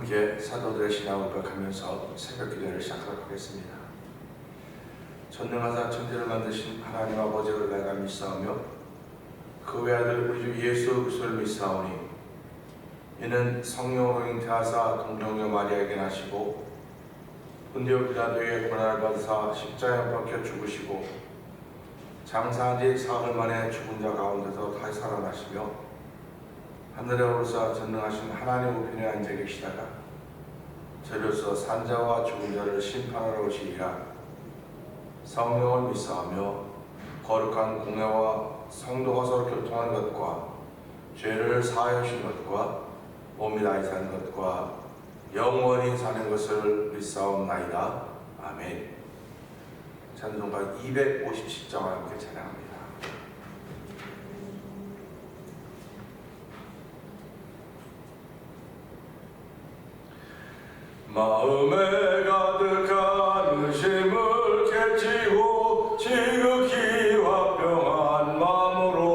함께 사도들의 신앙을 고백하면서 새벽 기도를 시작하도록 하겠습니다. 전능하사 천지를 만드신 하나님 아버지를 내가 믿사오며 그 외아들 우리 주 예수 그리스도를 믿사오니 이는 성령으로 잉태하사 동정녀 마리아에게 나시고 본디오 빌라도의 고난을 받으사 십자가에 못 박혀 죽으시고 장사한 지 사흘 만에 죽은 자 가운데서 다시 살아나시며 하늘에 오르사 전능하신 하나님 우편에 앉아 계시다가 저로서 산자와 죽은 자를 심판하러 오시리라. 성령을 믿사오며 거룩한 공회와 성도가 서로 교통하는 것과 죄를 사하여 주신 것과 몸이 나이 사는 것과 영원히 사는 것을 믿사옵나이다. 아멘. 찬송가 250장을 함께 찬양합니다. 마음에 가득한 의심을 깨치고 지극히 화평한 마음으로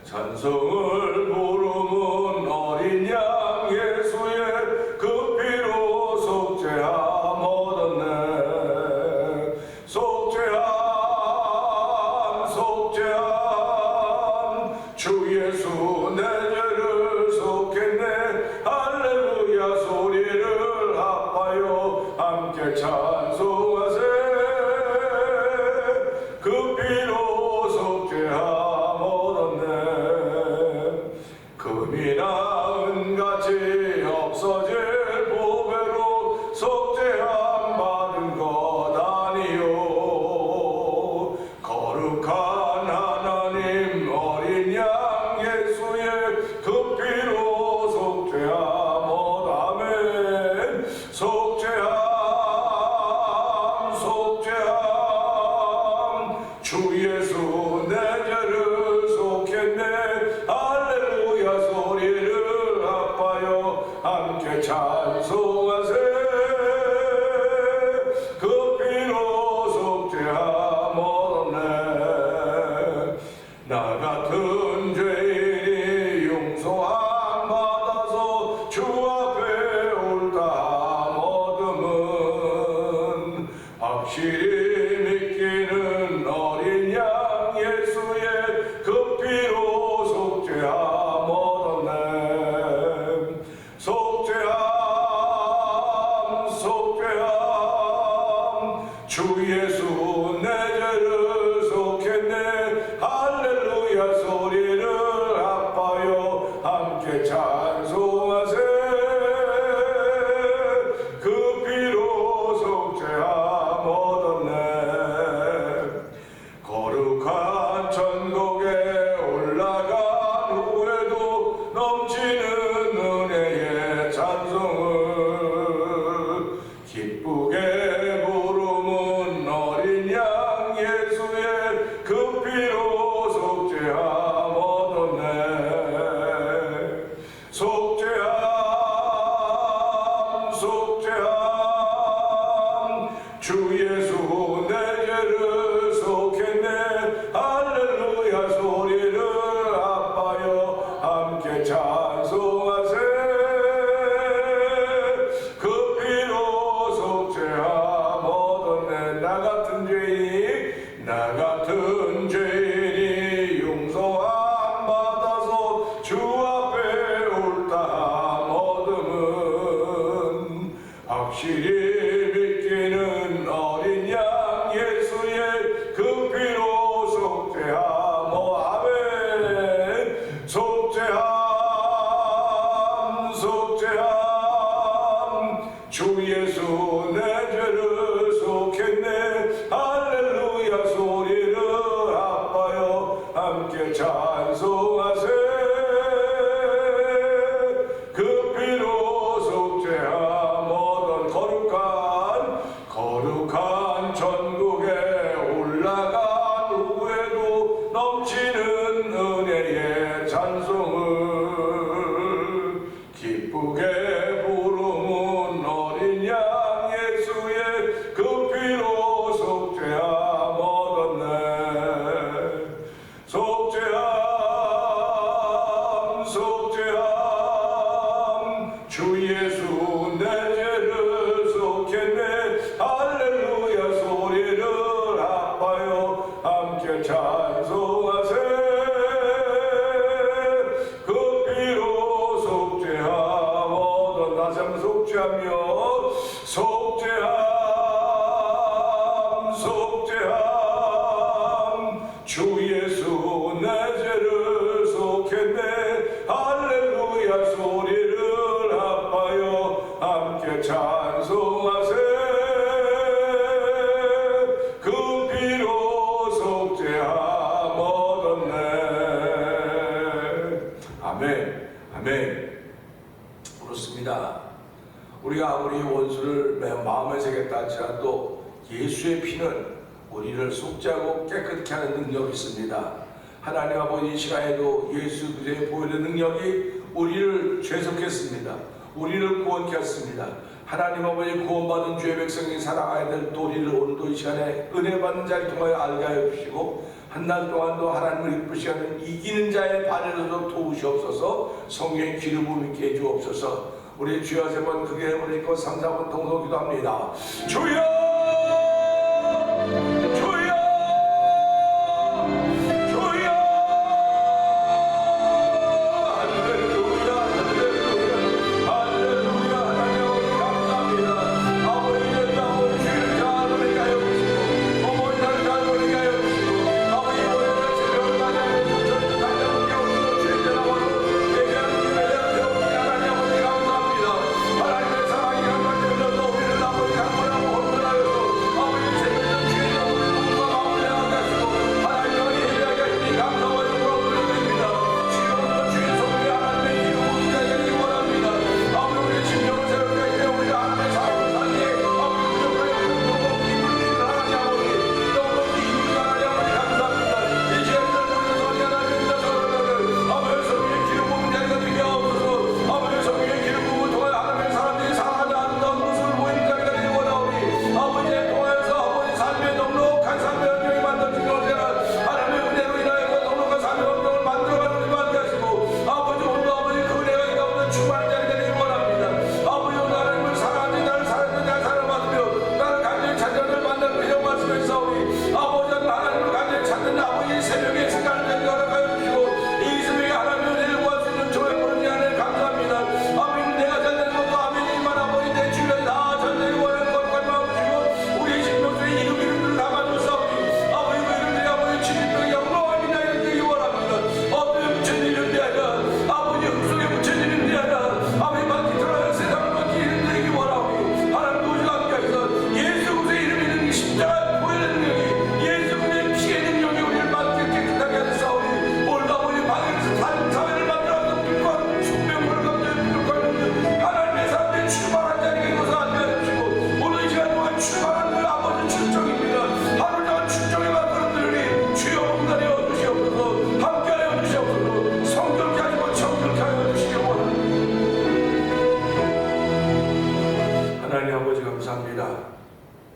찬송을 부르는 어린 양 예수의 그 피로 속죄함 얻었네. 속죄함 속죄함 주 예수 내 죄를 속했네. 할렐루야 소리를 합하여 함께 찬송하세. 그 피로 속죄함 얻었네. 금이나 은같이 없어질 보배로 속죄함 받은 것 아니요. 거룩한 하나님 어린 양 예수의 그 피로 속죄함 속죄함 속죄함 주 예수 내 죄를 속했네. 할렐루야 소리를 합하여 함께 찬송하세. 그 피로 속죄함 얻었네. 나 같은 죄인이 용서함 받아서 주 앞에 올담 얻음은 확실히 믿기는 어린 양 예수의 그 피로 속죄함 얻었네. 속죄함 속죄함 주 예수 내 죄를 속했네. 할렐루야 소리를 합하여 함께 찬송하세. 그 피로 속죄함 얻었네. 거룩한 천국에 올라간 후에도 넘치는 은혜의 찬송을 기쁘게 부르는 어린 양 예수의 그 피로 속죄함 얻었네. 속죄함 속죄함 주 예수 내 죄를 속했네. 할렐루야 소리를 합하여 함께 찬송하세. 그 피로 속죄함 얻었네. 나 같은 죄인이 용서함 받아서 주 앞에 올담 얻음은 확실히 믿기는 어린 양 예수의 그 피로 속죄함 아멘. 속죄함 속죄함 주 예수 내 죄를 속했네. 할렐루야 소리를 합하여 함께 찬송하세. 그 피로 속죄함 얻은 거룩한 천국에 올라간 후에도 넘치는 은혜의 찬송을 기쁘게 부르는 어린 양 예수의 그 피로 속죄함 얻었네. 속죄함 아멘. 아멘. 그렇습니다. 우리가 아무리 원수를 마음에 새겼다 할지라도 예수의 피는 우리를 속죄하고 깨끗게 하는 능력이 있습니다. 하나님 아버지 이 시간에도 예수 그리스도의 보혈의 능력이 우리를 죄속했습니다. 우리를 구원케 했습니다. 하나님 아버지 구원받은 주의 백성이 살아가야 될 도리를 오늘도 이 시간에 은혜 받는 자를 통하여 알게 하여 주시고 한 달 동안도 하나님을 기쁘시게 하는 이기는 자의 반에서도 도우시옵소서. 성령의 기름 부음 있게 해주옵소서. 우리 주여 세 번 크게 부르고 3, 4번 동성 기도합니다. 주여!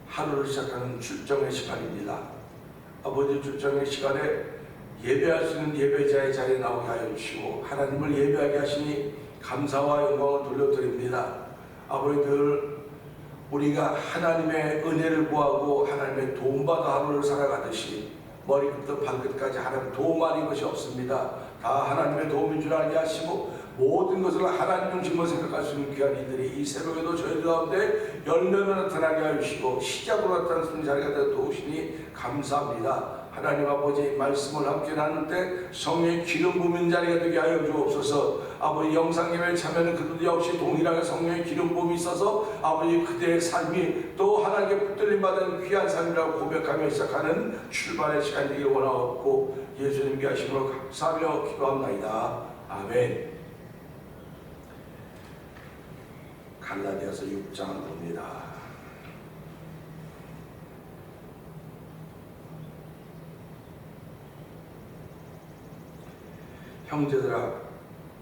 하루를 시작하는 출정의 시간입니다. 아버지 출정의 시간에 예배할 수 있는 예배자의 자리에 나오게 하여 주시고 하나님을 예배하게 하시니 감사와 영광을 돌려드립니다. 아버지 늘 우리가 하나님의 은혜를 구하고 하나님의 도움받아 하루를 살아가듯이 머리부터 발끝까지 하나님 도움 아닌 것이 없습니다. 다 하나님의 도움인 줄 알게 하시고 모든 것을 하나님 중심으로 생각할 수 있는 귀한 이들이 이 새벽에도 저희들 가운데 열매로 나타나게 하시고 시작으로 나타나는 자리가 되어 도우시니 감사합니다. 하나님 아버지 말씀을 함께 나눌 때 성령의 기름 부은 자리가 되게 하여 주옵소서. 아버지 영상예배에 참여하는 그들도 역시 동일하게 성령의 기름 부음이 있어서 아버지 그들의 삶이 또 하나님께 붙들림 받은 귀한 삶이라고 고백하며 시작하는 출발의 시간이 되길 원하옵고 예수님께 하심으로 감사하며 기도합나이다. 아멘. 갈라디아서 6장을 봅니다. 형제들아,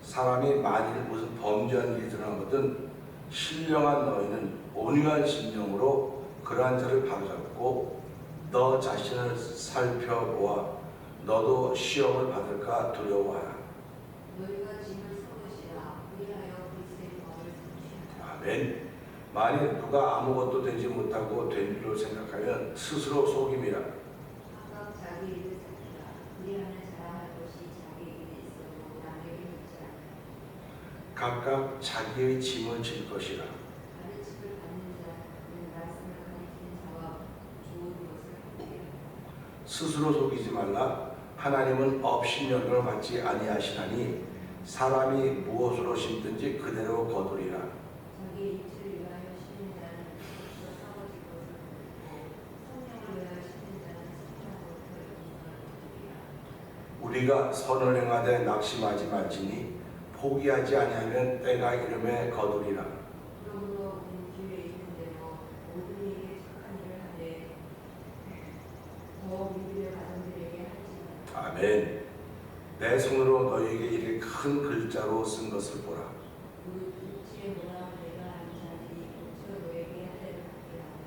사람이 만일 무슨 범죄한 일이 드러나거든 신령한 너희는 온유한 심령으로 그러한 자를 바로잡고 너 자신을 살펴보아 너도 시험을 받을까 두려워하라. 너희가 짐을 섞으시라 위하여 그리스도의 법을 성취하라. 아멘. 만일 누가 아무것도 되지 못하고 된 줄로 생각하면 스스로 속임이라. 각각 자기 일을 살피라. 우리라는 자랑할 것이 자기에게 있어도 남에게 있지 않으라. 각각 자기의 짐을 질 것이라. 가르침을 받는 자는 말씀을 가리키는 자와 좋은 것을 함께 하라. 스스로 속이지 말라. 하나님은 업신여김을 받지 아니하시나니 사람이 무엇으로 심든지 그대로 거두리라. 자기 입술을 위하여 심는 자는 그것으로 사거질 것을 거두고 성령을 위하여 심는 자는 성령으로부터 영생을 거두리라. 우리가 선을 행하되 낙심하지 말지니 포기하지 아니하면 때가 이름에 거두리라. 그러므로 우리는 기회에 있는 대로 모두에게 착한 일을 하되 더 위기를 받은 들에게 하지만 아멘. 내 손으로 너희에게 이렇게 큰 글자로 쓴 것을 보라. 그 빛의 모양을 내가 아는 자들이 고쳐 너에게 할례를 받게 하면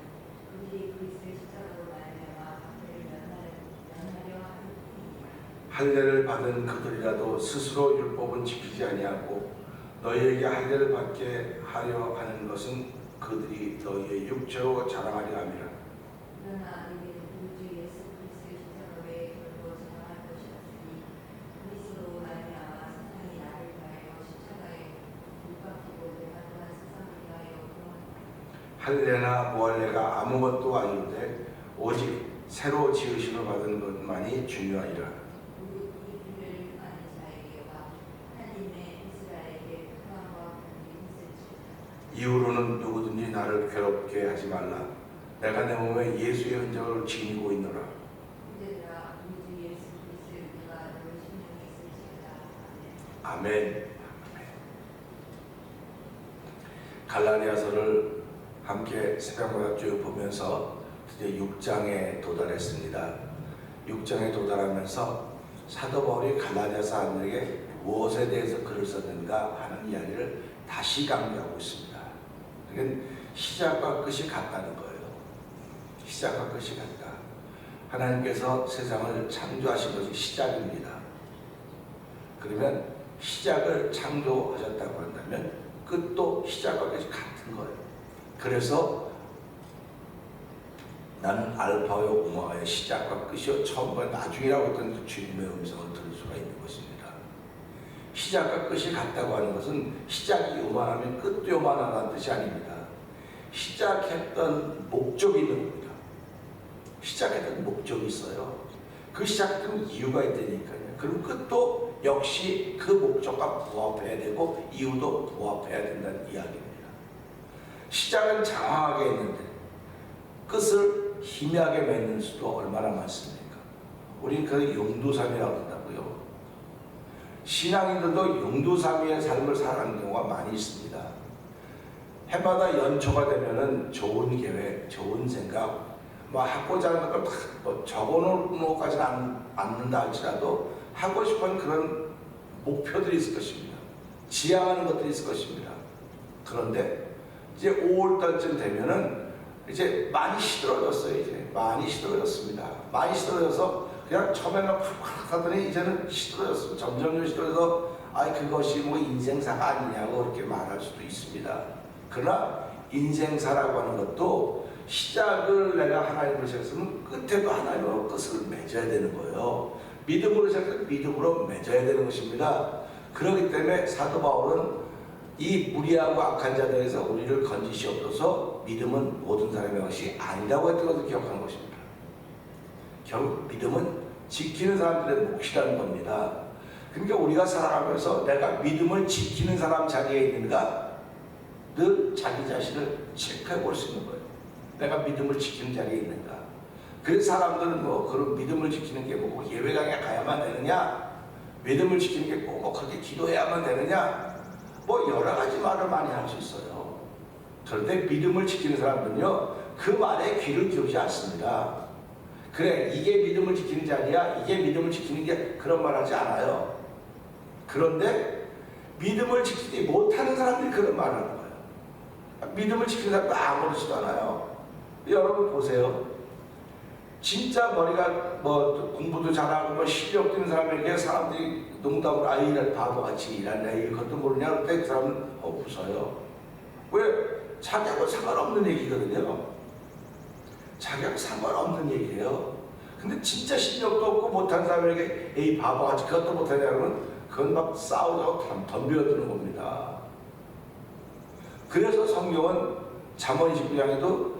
그들이 그리스도의 십자가로 말미암아 박해를 면하려 하는 뿐이니라. 할례를 받은 그들이라도 스스로 율법은 지키지 아니하고 너희에게 할례를 받게 하려 하는 것은 그들이 너희의 육체로 자랑하려 함이라. 그러나 우리는 우리 주 예수 그리스도의 십자가 외에 결코 자랑할 것이 없으니 그리스도로 말미암아 세상이 나를 위하여 십자가에 못 박히고 내가 또한 세상을 위하여 구원하노라. 할례나 무할례가 아무것도 아닌데 오직 새로 지으심을 받은 것만이 중요하니라. 무릇 이 규례를 아는 자에게와 하나님의 이스라엘에게 평안과 공의를 있을지어다. 이후로는 누구든지 나를 괴롭게 하지 말라. 내가 내 몸에 예수의 흔적을 지니고 있노라. 그대들아 우리 주 예수 그리스도의 은혜가 너희 심령에 있을지어다. 아멘. 아멘. 갈라디아서를 함께 새벽마다 쭉 보면서 드디어 6장에 도달했습니다. 6장에 도달하면서 사도 바울이 갈라디아 사람들에게 무엇에 대해서 글을 썼는가 하는 이야기를 다시 강조하고 있습니다. 그러니까 시작과 끝이 같다는 거예요. 시작과 끝이 같다. 하나님께서 세상을 창조하신 것이 시작입니다. 그러면 시작을 창조하셨다고 한다면 끝도 시작과 끝이 같은 거예요. 그래서 나는 알파와 오메가의 시작과 끝이요 처음과 나중이라고 했던 주님의 음성을 들을 수가 있는 것입니다. 시작과 끝이 같다고 하는 것은 시작이 요만하면 끝도 요만하다는 뜻이 아닙니다. 시작했던 목적이 있는 겁니다. 시작했던 목적이 있어요. 그 시작했던 이유가 있다니까요. 그럼 끝도 역시 그 목적과 부합해야 되고 이유도 부합해야 된다는 이야기입니다. 시작은 장황하게 했는데 끝을 희미하게 맺는 수도 얼마나 많습니까? 우리는 그걸 용두삼이라고 한다고요. 신앙인들도 용두삼이의 삶을 살아가는 경우가 많이 있습니다. 해마다 연초가 되면은 좋은 계획, 좋은 생각, 하고자 하는 걸 적어놓은 것까지는 않는다 할지라도 하고 싶은 그런 목표들이 있을 것입니다. 지향하는 것들이 있을 것입니다. 그런데 이제 5월달쯤 되면은 이제 많이 시들어졌어요. 이제 많이 시들어졌습니다. 많이 시들어져서 그냥 처음에는 팍팍 하더니 이제는 시들어졌어요. 점점 시들어져서 그것이 뭐 인생사가 아니냐고 그렇게 말할 수도 있습니다. 그러나 인생사라고 하는 것도 시작을 내가 하나님으로 시작했으면 끝에도 하나님으로 끝을 맺어야 되는 거예요. 믿음으로 시작해서 믿음으로 맺어야 되는 것입니다. 그렇기 때문에 사도 바울은 이 무리하고 악한 자들에서 우리를 건지시옵소서 믿음은 모든 사람의 것이 아니라고 했던 것을 기억하는 것입니다. 결국 믿음은 지키는 사람들의 몫이라는 겁니다. 그러니까 우리가 살아가면서 내가 믿음을 지키는 사람 자리에 있는가 늘 자기 자신을 체크해 볼 수 있는 거예요. 내가 믿음을 지키는 자리에 있는가. 그래서 사람들은 그런 믿음을 지키는 게 예배당에 가야만 되느냐, 믿음을 지키는 게 꼭 그렇게 기도해야만 되느냐, 여러 가지 말을 많이 할 수 있어요. 그런데 믿음을 지키는 사람들은요 그 말에 귀를 기울이지 않습니다. 그래 이게 믿음을 지키는 자리야, 이게 믿음을 지키는 게 그런 말 하지 않아요. 그런데 믿음을 지키지 못하는 사람들이 그런 말을 하는 거예요. 믿음을 지키는 사람도 아무렇지도 않아요. 여러분 보세요. 진짜 머리가 공부도 잘하고 실력 있는 사람에게 사람들이 농담으로 이런 바보같이 일하네 이것도 모르냐 그럴 때 그 사람은 웃어요. 왜? 자기하고 상관없는 얘기거든요. 자기하고 상관없는 얘기예요. 근데 진짜 실력도 없고 못한 사람에게 에이 바보같이 그것도 못하냐 그러면 그건 막 싸우자고 덤벼드는 겁니다. 그래서 성경은 잠언 29장에도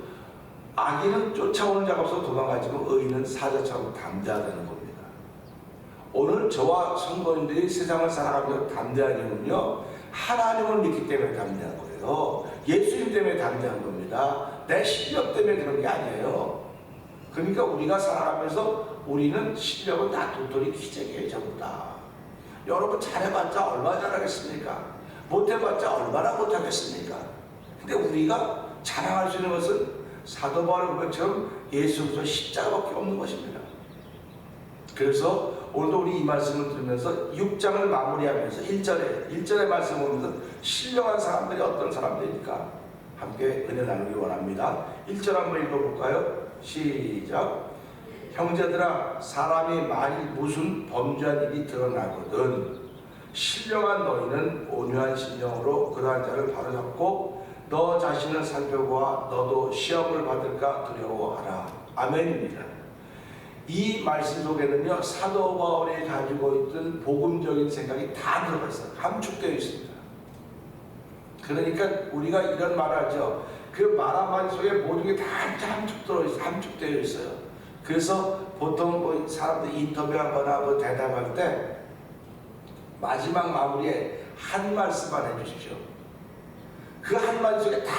악인은 쫓아오는 자가 없어 도망가지만 의인은 사자처럼 담대하다는 겁니다. 오늘 저와 성도님들이 세상을 살아가면서 담대한 이유는요 하나님을 믿기 때문에 담대한 거예요. 예수님 때문에 담대한 겁니다. 내 실력 때문에 그런 게 아니에요. 그러니까 우리가 살아가면서 우리는 실력은 다 도토리 기적이에요. 전부 다. 여러분 잘해봤자 얼마나 잘하겠습니까? 못해봤자 얼마나 못하겠습니까? 근데 우리가 자랑할 수 있는 것은 사도 바울의 고백처럼 예수 그리스도 십자가밖에 없는 것입니다. 그래서 오늘도 우리 이 말씀을 들으면서 6장을 마무리하면서 1절의 말씀을 보면서 신령한 사람들이 어떤 사람들입니까? 함께 은혜 나누기 원합니다. 1절 한번 읽어볼까요? 시작. 형제들아, 사람이 만일 무슨 범죄한 일이 드러나거든 신령한 너희는 온유한 심령으로 그러한 자를 바로잡고 너 자신을 살펴보아 너도 시험을 받을까 두려워하라. 아멘입니다. 이 말씀 속에는요, 사도 바울이 가지고 있던 복음적인 생각이 다 들어가 있어요. 함축되어 있습니다. 그러니까 우리가 이런 말을 하죠. 그 말 한마디 속에 모든 게 다 함축되어 있어요. 그래서 보통 뭐 사람들 인터뷰하거나 뭐 대답할 때 마지막 마무리에 한 말씀만 해주십시오. 그 한 마디 속에 다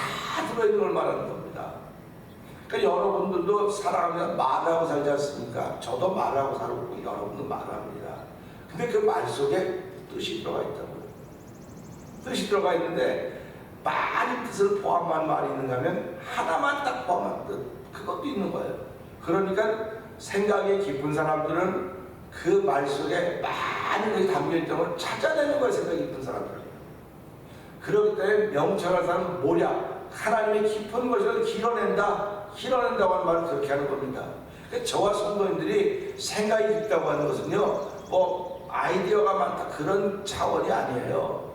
들어있는 걸 말하는 겁니다. 그러니까 여러분들도 살아가면 말하고 살지 않습니까? 저도 말하고 살고 여러분도 말합니다. 근데 그 말 속에 뜻이 들어가 있다고요. 뜻이 들어가 있는데 많은 뜻을 포함한 말이 있는가 하면 하나만 딱 포함한 뜻, 그것도 있는 거예요. 그러니까 생각이 깊은 사람들은 그 말 속에 많은 것이 담겨있던 걸 찾아내는 거예요. 생각이 깊은 사람들은. 그렇기 때문에 명철한 사람은 뭐냐? 하나님의 깊은 것을 길어낸다고 하는 말을 그렇게 하는 겁니다. 그러니까 저와 성도님들이 생각이 깊다고 하는 것은요, 뭐 아이디어가 많다 그런 차원이 아니에요.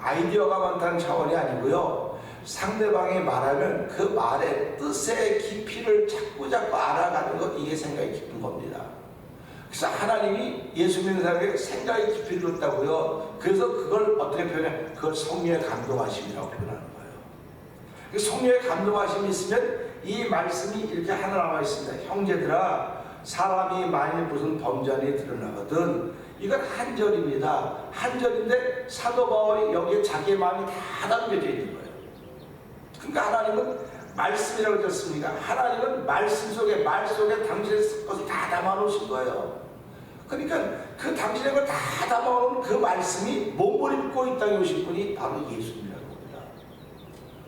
아이디어가 많다는 차원이 아니고요, 상대방이 말하면 그 말의 뜻의 깊이를 자꾸 알아가는 것, 이게 생각이 깊은 겁니다. 그래서 하나님이 예수 믿는 사람에게 생각의 깊이를 줬다고요. 그래서 그걸 어떻게 표현해? 그걸 성령의 감동하심이라고 표현하는 거예요. 성령의 감동하심이 있으면 이 말씀이 이렇게 하나 나와 있습니다. 형제들아, 사람이 만일 무슨 범죄한이 드러나거든. 이건 한 절입니다. 한 절인데 사도 바울이 여기에 자기의 마음이 다 담겨져 있는 거예요. 그러니까 하나님은 말씀이라고 했습니까? 하나님은 말씀 속에, 말 속에 당신의 것을 다 담아놓으신 거예요. 그러니까 그 당신의 걸 다 담아놓은 그 말씀이 몸을 입고 이 땅에 오신 분이 바로 예수님이라는 겁니다.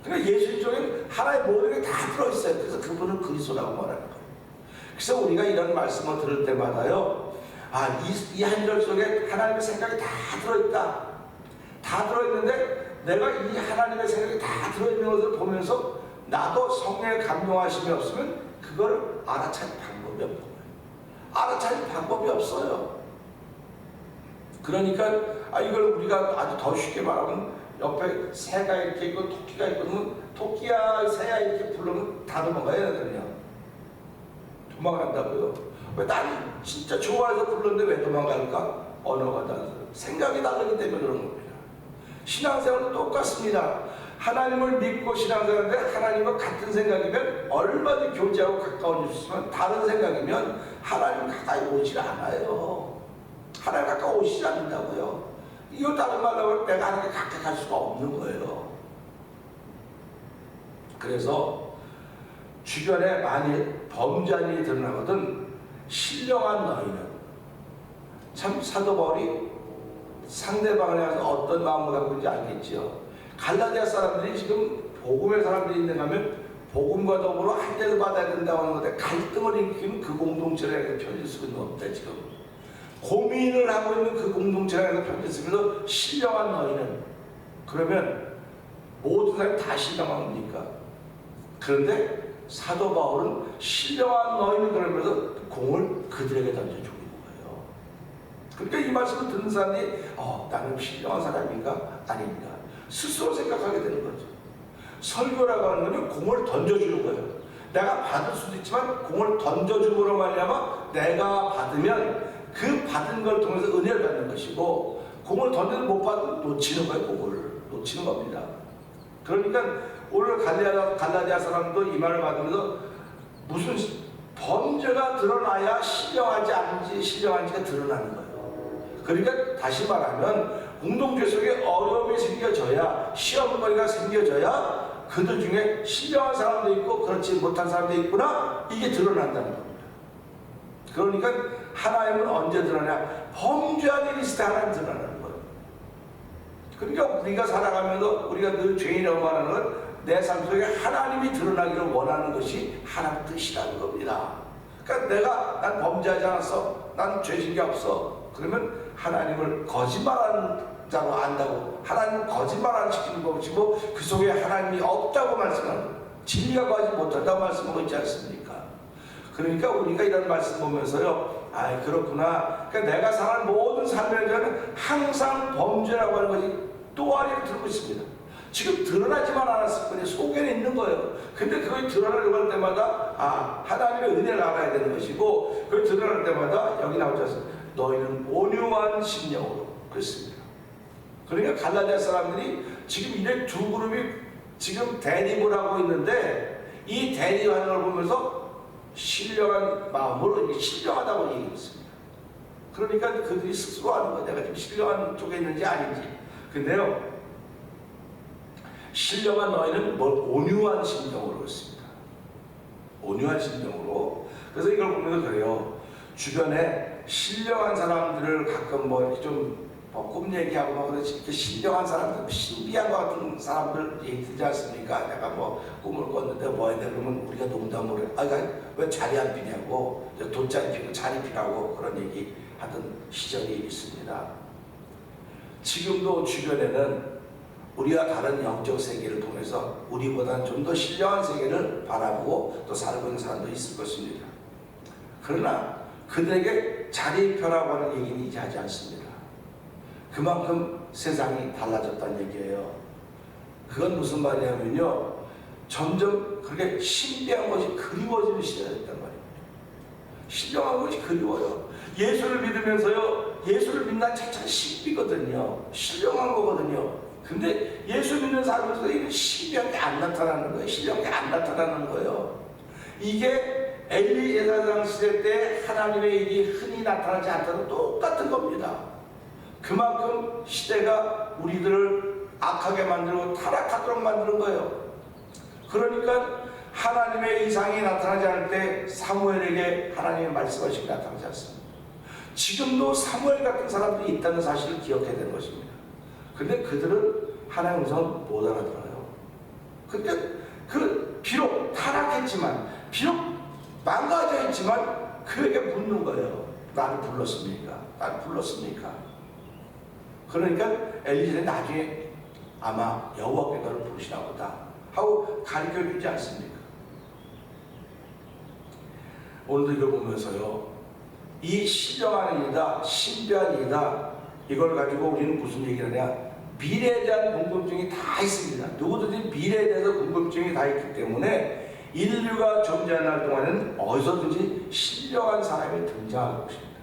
그러니까 예수님 속에 하나의 모든 게 다 들어있어요. 그래서 그분은 그리스도라고 말하는 거예요. 그래서 우리가 이런 말씀을 들을 때마다요, 이 한 절 속에 하나님의 생각이 다 들어있다. 다 들어있는데 내가 이 하나님의 생각이 다 들어있는 것을 보면서 나도 성령의 감동하심이 없으면 그걸 알아차릴 방법이 없는 거예요. 알아차릴 방법이 없어요. 그러니까 이걸 우리가 아주 더 쉽게 말하면 옆에 새가 이렇게 있고 토끼가 있고 그러면 토끼야 새야 이렇게 부르면 다 도망가요. 얘네들은요. 도망간다고요. 왜 난 진짜 좋아해서 불렀는데 왜 도망갈까? 언어가 다르죠. 생각이 다르기 때문에 그런 겁니다. 신앙생활도 똑같습니다. 하나님을 믿고 신앙생활인데 하나님과 같은 생각이면 얼마든지 교제하고 가까워질 수 있지만 다른 생각이면 하나님 가까이 오질 않아요. 하나님 가까이 오시지 않는다고요. 이거 다른 말로 하면 내가 하나님께 가까이 갈 수가 없는 거예요. 그래서 주변에 만일 범죄한 일이 드러나거든 신령한 너희는, 참 사도 바울이 상대방을 향해서 어떤 마음을 갖고 있는지 알겠지요. 갈라디아 사람들이 지금 복음의 사람들이 있는가 하면 복음과 더불어 한대를 받아야 된다고 하는 건데 갈등을 일으키는 그 공동체를 편질 수는 없다. 지금 고민을 하고 있는 그 공동체를 편질 수면서 신령한 너희는, 그러면 모든 사람이 다 신령한 겁니까? 그런데 사도 바울은 신령한 너희는 그러면서 공을 그들에게 던져주고 있는 거예요. 그러니까 이 말씀을 듣는 사람이 나는 신령한 사람인가? 아닙니다. 스스로 생각하게 되는 거죠. 설교라고 하는 건 공을 던져주는 거예요. 내가 받을 수도 있지만 공을 던져줌으로 말미암아 내가 받으면 그 받은 걸 통해서 은혜를 받는 것이고, 공을 던져도 못 받으면 놓치는 거예요. 공을 놓치는 겁니다. 그러니까 오늘 갈라디아 사람도 이 말을 받으면서 무슨 범죄가 드러나야 신령하지 않은지 신령한지가 드러나는 거예요. 그러니까 다시 말하면 공동체 속에 어려움이 생겨져야, 시험거리가 생겨져야 그들 중에 신령한 사람도 있고 그렇지 못한 사람도 있구나, 이게 드러난다는 겁니다. 그러니까 하나님은 언제 드러나냐? 범죄한 일이 있을 있을 때 하나님 드러나는 거예요. 그러니까 우리가 살아가면서 우리가 늘 죄인이라고 말하는 건 내 삶 속에 하나님이 드러나기를 원하는 것이 하나님 뜻이라는 겁니다. 그러니까 난 범죄하지 않았어, 난 죄진 게 없어, 그러면 하나님을 거짓말하는 자로 안다고, 하나님을 거짓말 안 시키는 것이고 그 속에 하나님이 없다고 말씀하는 거예요. 진리가 거하지 못한다고 말씀하고 있지 않습니까? 그러니까 우리가 이런 말씀 보면서요, 아 그렇구나. 그러니까 내가 사는 모든 삶의 저는 항상 범죄라고 하는 것이 또아리를 들고 있습니다. 지금 드러나지만 않았을 뿐이 속에는 있는 거예요. 근데 그걸 드러나려고 할 때마다 하나님의 은혜를 알아야 되는 것이고, 그걸 드러날 때마다 여기 나오지 않습니까? 너희는 온유한 심령으로. 그렇습니다. 그러니까 갈라디아 사람들이 지금 이래 두 그룹이 지금 대립을 하고 있는데, 이 대립하는 걸 보면서 신령한 마음으로 신령하다고 얘기했습니다. 그러니까 그들이 스스로 하는 거예요. 내가 지금 신령한 쪽에 있는지 아닌지. 근데요, 신령한 너희는 온유한 심정으로 했습니다. 온유한 심정으로. 그래서 이걸 보면서 그래요. 주변에 신령한 사람들을 가끔 이렇게 좀 꿈 얘기하고 막 그렇지, 이렇게 신령한 사람들, 신비한 것 같은 사람들 얘기 들지 않습니까? 내가 꿈을 꿨는데 뭐 해야 돼? 그러면 우리가 농담으로 왜 자리 안 피냐고, 돗자리 피고 자리 피라고 그런 얘기 하던 시절이 있습니다. 지금도 주변에는 우리와 다른 영적 세계를 통해서 우리보다는 좀 더 신령한 세계를 바라보고 또 살고 있는 사람도 있을 것입니다. 그러나 그들에게 자리 펴라고 하는 얘기는 이제 하지 않습니다. 그만큼 세상이 달라졌다는 얘기예요. 그건 무슨 말이냐면요, 점점 그렇게 신비한 것이 그리워지는 시대가 됐단 말이에요. 신령한 것이 그리워요. 예수를 믿으면서요, 예수를 믿는 자체가 신비거든요. 신령한 거거든요. 근데 예수 믿는 사람에서 이런 신비한 게 안 나타나는 거예요. 신령한 게 안 나타나는 거예요. 이게 엘리 제사장 시대 때 하나님의 일이 흔히 나타나지 않다는 똑같은 겁니다. 그만큼 시대가 우리들을 악하게 만들고 타락하도록 만드는 거예요. 그러니까 하나님의 이상이 나타나지 않을 때 사무엘에게 하나님의 말씀하시기 나타나지 않습니다. 지금도 사무엘 같은 사람들이 있다는 사실을 기억해야 되는 것입니다. 근데 그들은 하나님의 음성을 못 알아들어요. 근데 비록 타락했지만, 비록 망가져 있지만 그에게 묻는 거예요. 나를 불렀습니까? 나를 불렀습니까? 그러니까 엘리사는 나중에 아마 여호와께 너를 부르시나 보다 하고 가르쳐주지 않습니까? 오늘도 이걸 보면서요, 이 신령한 일이다, 신비한 일이다, 이걸 가지고 우리는 무슨 얘기를 하냐, 미래에 대한 궁금증이 다 있습니다. 누구든지 미래에 대해서 궁금증이 다 있기 때문에 인류가 존재하는 날 동안에는 어디서든지 신령한 사람이 등장할 것입니다.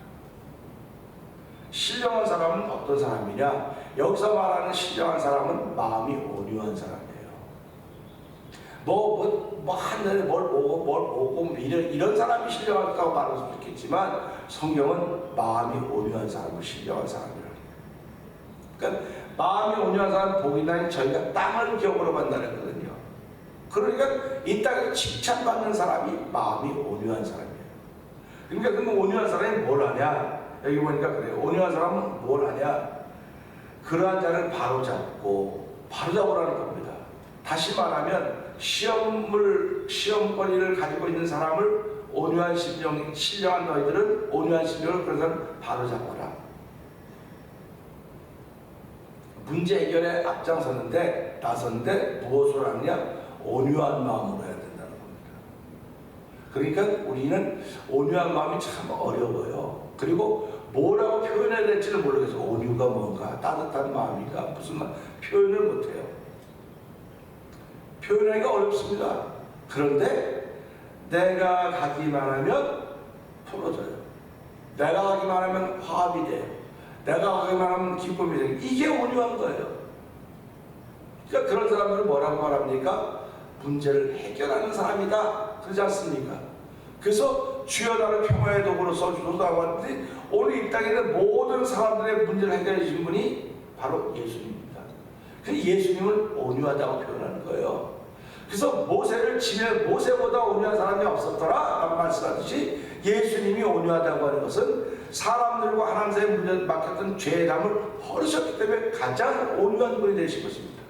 신령한 사람은 어떤 사람이냐? 여기서 말하는 신령한 사람은 마음이 온유한 사람이에요. 하늘에 뭘 보고 이런 사람이 신령하다고 말할 수 있겠지만, 성경은 마음이 온유한 사람을 신령한 사람이라고 해요. 그러니까 마음이 온유한 사람 복이나 저희가 땅을 기업으로 만나거든요. 그러니까 이 땅에서 칭찬받는 사람이 마음이 온유한 사람이에요. 그러니까 그럼 온유한 사람이 뭘 하냐? 여기 보니까 그래요. 온유한 사람은 뭘 하냐? 그러한 자를 바로잡으라는 겁니다. 다시 말하면 시험거리를 가지고 있는 사람을 온유한 심령, 신령한 너희들은 온유한 심령을 그런 사람 바로잡아라. 문제 해결에 나섰는데 무엇을 하느냐? 온유한 마음으로 해야 된다는 겁니다. 그러니까 우리는 온유한 마음이 참 어려워요. 그리고 뭐라고 표현해야 될지를 모르겠어요. 온유가 뭔가, 따뜻한 마음인가, 무슨 말, 표현을 못해요. 표현하기가 어렵습니다. 그런데 내가 가기만 하면 풀어져요. 내가 가기만 하면 화합이 돼요. 내가 가기만 하면 기쁨이 돼요. 이게 온유한 거예요. 그러니까 그런 사람들은 뭐라고 말합니까? 문제를 해결하는 사람이다, 그러지 않습니까? 그래서 주여 나를 평화의 도구로 써주소서라고 하는데, 오늘 이 땅에 있는 모든 사람들의 문제를 해결해 주신 분이 바로 예수님입니다. 그래서 예수님을 온유하다고 표현하는 거예요. 그래서 모세를 치면 모세보다 온유한 사람이 없었더라 라고 말씀하듯이, 예수님이 온유하다고 하는 것은 사람들과 하나님 사이에 문제 막혔던 죄의 담을 허리셨기 때문에 가장 온유한 분이 되신 것입니다.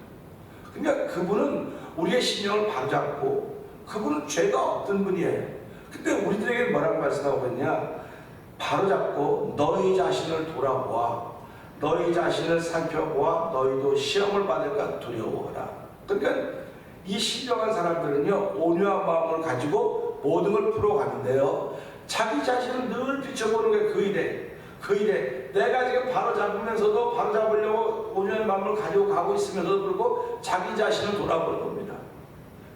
그러니까 그분은 우리의 심령을 바로잡고 그분은 죄가 없던 분이에요. 근데 우리들에게 뭐라고 말씀하고 있냐? 바로잡고 너희 자신을 돌아보아, 너희 자신을 살펴보아 너희도 시험을 받을까 두려워하라. 그러니까 이 신령한 사람들은요, 온유한 마음을 가지고 모든 걸 풀어가는데요, 자기 자신을 늘 비춰보는 게 그 일에 내가 지금 바로잡으면서도 바로잡으려고 온유한 마음을 가지고 가고 있으면서도 그렇고 자기 자신을 돌아보는 겁니다.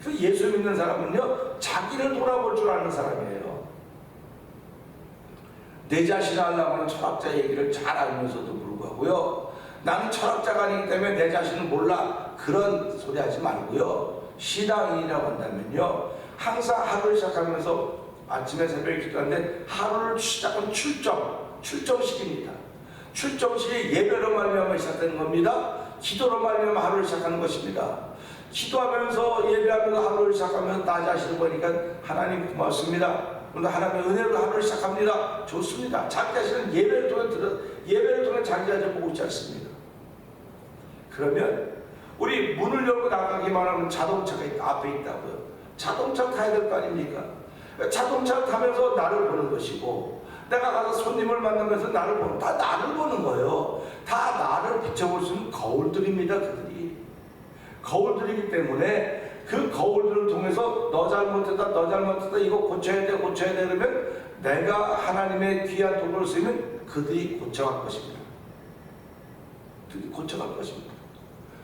그래서 예수 믿는 사람은요, 자기를 돌아볼 줄 아는 사람이에요. 내 자신을 알라고 하는 철학자 얘기를 잘 알면서도 불구하고요, 나는 철학자가 아니기 때문에 내 자신을 몰라, 그런 소리 하지 말고요, 신앙인이라고 한다면요, 항상 하루를 시작하면서 아침에 새벽에 기도하는데 하루를 시작하면 출정식입니다. 출정식이 예배로 말미암아 시작되는 겁니다. 기도로 말미암아 하루를 시작하는 것입니다. 기도하면서 예배하면서 하루를 시작하면 나 자신을 보니까 하나님 고맙습니다. 오늘 하나님의 은혜로 하루를 시작합니다. 좋습니다. 자기 자신은 예배를 통해 자기 자신을 보고 있지 않습니다. 그러면 우리 문을 열고 나가기만 하면 자동차가 앞에 있다고요. 자동차 타야 될 거 아닙니까? 자동차를 타면서 나를 보는 것이고, 내가 가서 손님을 만나면서 나를 보는, 다 나를 보는 거예요. 다 나를 비춰볼 수 있는 거울들입니다. 그들이 거울들이기 때문에 그 거울들을 통해서 너 잘못했다 이거 고쳐야 돼 그러면 내가 하나님의 귀한 도구를 쓰면 그들이 고쳐갈 것입니다.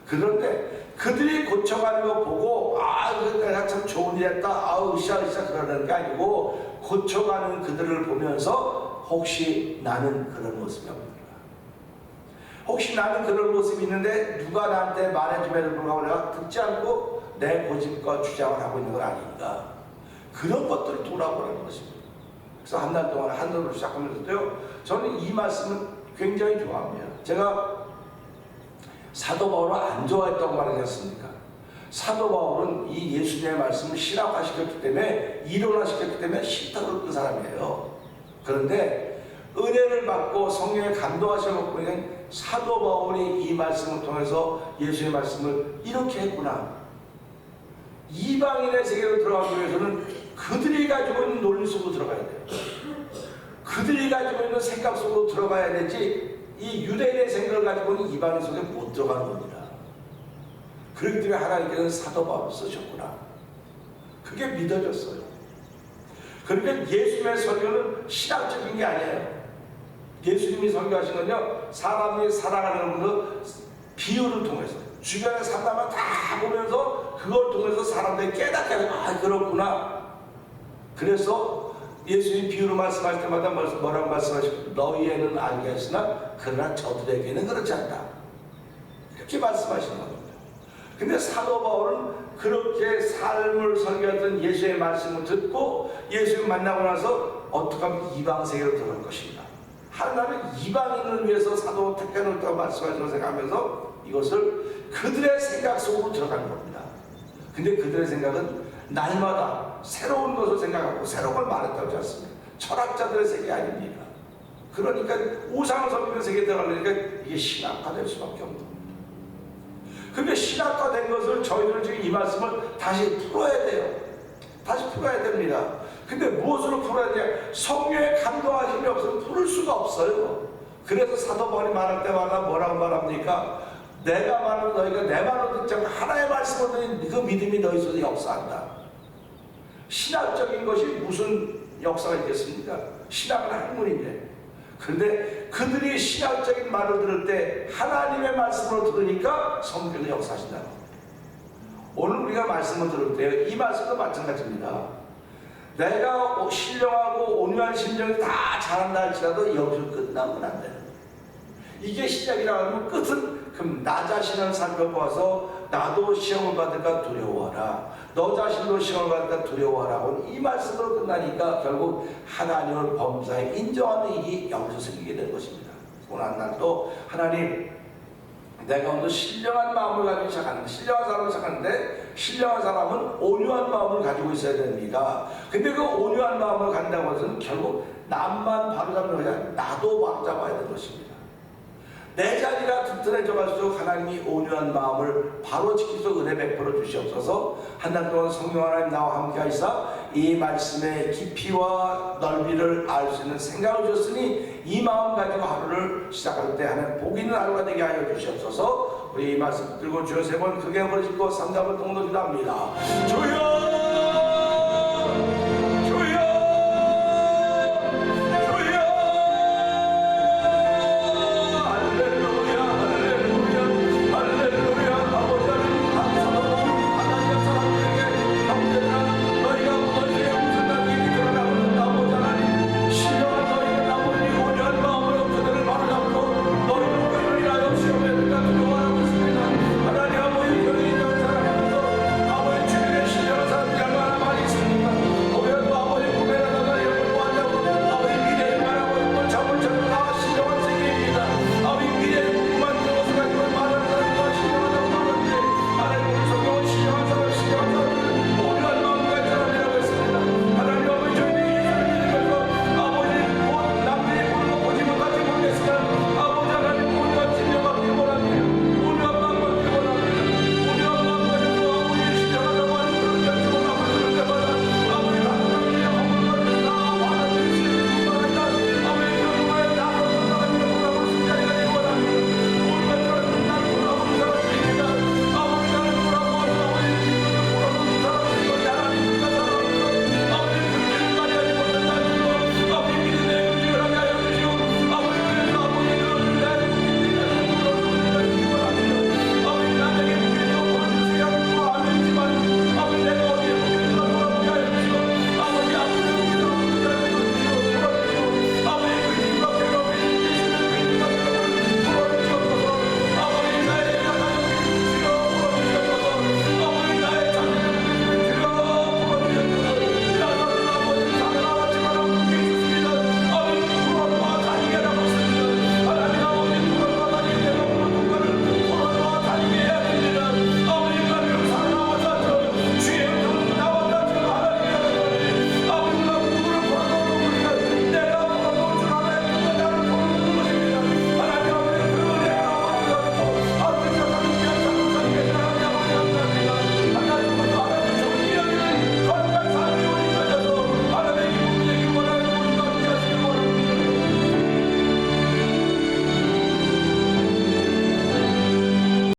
그런데 그들이 고쳐가는 거 보고 내가 참 좋은 일 했다, 으쌰으쌰 그러는 게 아니고, 고쳐가는 그들을 보면서 혹시 나는 그런 모습이 없는가, 혹시 나는 그런 모습이 있는데 누가 나한테 말해줌에도 불구하고 내가 듣지 않고 내 고집과 주장을 하고 있는 건 아닌가, 그런 것들을 돌아보는 것입니다. 그래서 한 달 동안 한달을 시작하면서도요, 저는 이 말씀을 굉장히 좋아합니다. 제가 사도 바울을 안 좋아했다고 말하지 않습니까? 사도 바울은 이 예수님의 말씀을 실화화시켰기 때문에, 이론화시켰기 때문에 싫다고 그런 사람이에요. 그런데 은혜를 받고 성령의 감동하셔서 보니까 사도 바울이 이 말씀을 통해서 예수의 말씀을 이렇게 했구나. 이방인의 세계로 들어가기 위해서는 그들이 가지고 있는 논리 속으로 들어가야 돼요. 그들이 가지고 있는 생각 속으로 들어가야 되지, 이 유대인의 생각을 가지고 있는 이방인 속에 못 들어가는 겁니다. 그렇기 때문에 하나님께서는 사도 바울을 쓰셨구나, 그게 믿어졌어요. 그러니까 예수님의 설교는 신학적인 게 아니에요. 예수님이 설교하신 건요, 사람이 살아가는 그 비유를 통해서 주변의 사람을 다 보면서 그걸 통해서 사람들이 깨닫게 하는, 그렇구나. 그래서 예수님 비유로 말씀할 때마다 뭐라고 말씀하시고, 너희에는 알겠으나 그러나 저들에게는 그렇지 않다, 이렇게 말씀하시는 겁니다. 근데 사도 바울은 그렇게 삶을 설교했던 예수의 말씀을 듣고 예수님 만나고 나서 어떻게 하면 이방 세계로 들어갈 것인가, 하나님은 이방인을 위해서 사도 택해놓았다고 말씀하시고 생각하면서 이것을 그들의 생각 속으로 들어가는 겁니다. 근데 그들의 생각은 날마다 새로운 것을 생각하고 새로운 걸 말했다고 하지 않습니다. 철학자들의 세계 아닙니다. 그러니까 우상을 섬기는 세계에 들어가려니까 이게 신학화될 수밖에 없는 겁니다. 근데 신학화된 것을 저희들은 지금 이 말씀을 다시 풀어야 돼요. 다시 풀어야 됩니다. 근데 무엇으로 풀어야 돼요? 성령의 감동하심이 없으면 풀을 수가 없어요. 그래서 사도 바울이 말할 때마다 뭐라고 말합니까? 내가 말하는 너희가 내 말을 듣지 않고 하나의 말씀을 듣는 그 믿음이 너희 속에 역사한다. 신학적인 것이 무슨 역사가 있겠습니까? 신학은 학문인데. 그런데 그들이 신학적인 말을 들을 때 하나님의 말씀을 들으니까 성령이 역사하신다는 겁니다. 오늘 우리가 말씀을 들을 때 이 말씀도 마찬가지입니다. 내가 신령하고 온유한 심정이 다 잘한다 할지라도 여기서 끝나면 안 되는 거예요. 이게 시작이라고 하면 끝은, 그럼 나 자신을 살펴봐서 나도 시험을 받을까 두려워하라, 너 자신도 시험을 받을까 두려워하라, 이 말씀으로 끝나니까 결국 하나님을 범사에 인정하는 일이 여기서 생기게 된 것입니다. 오늘 한 날도 하나님, 내가 오늘 신령한 마음을 가지고 시작하는데, 신령한 사람을 시작하는데 신령한 사람은 온유한 마음을 가지고 있어야 됩니다. 근데 그 온유한 마음을 갖는다고 해서는 결국 남만 바로잡는 것이 아니라 나도 바로잡아야 되는 것입니다. 내 자리가 튼튼해져 갈수록 하나님이 온유한 마음을 바로 지키서 은혜 베풀어 주시옵소서. 한 달 동안 성령 하나님 나와 함께 하시사 이 말씀의 깊이와 넓이를 알 수 있는 생각을 주셨으니 이 마음 가지고 하루를 시작할 때 하나님 복 있는 하루가 되게 하여 주시옵소서. 우리 이 말씀 들고 주여 세 번 크게 부르짖고 삼답을 통로 기도합니다. 주여